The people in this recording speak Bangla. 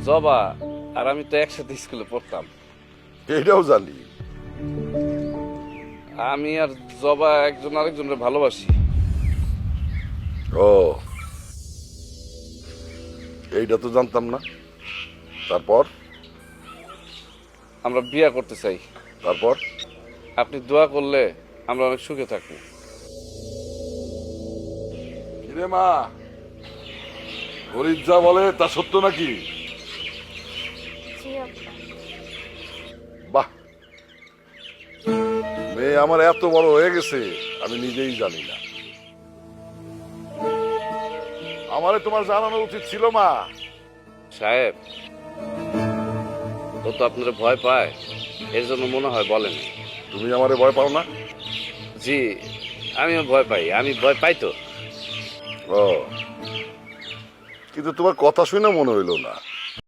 জবা আর আমি তো একসাথে স্কুলে পড়তাম। এটাও জানি। আমি আর জবা একজন আরেকজনের ভালোবাসি। ও, এইটা তো জানতাম না। তারপর? আমরা বিয়ে করতে চাই। তারপর? আপনি দোয়া করলে আমরা অনেক সুখে থাকবো। কিরে মা, ফরিদ যা বলে তা সত্য নাকি? জি আব্বা। বাহ, মেয়ে আমার এত বড় হয়ে গেছে আমি নিজেই জানি না। আমারে তোমার জানানো উচিত ছিল মা। সাহেব, ও তো আপনারা ভয় পায়, এর জন্য মনে হয় বলেন। তুমি আমারে ভয় পাও না? জি, আমিও ভয় পাই। আমি ভয় পাই তো। ও, কিন্তু তোমার কথা শুনে মনে হইলো না।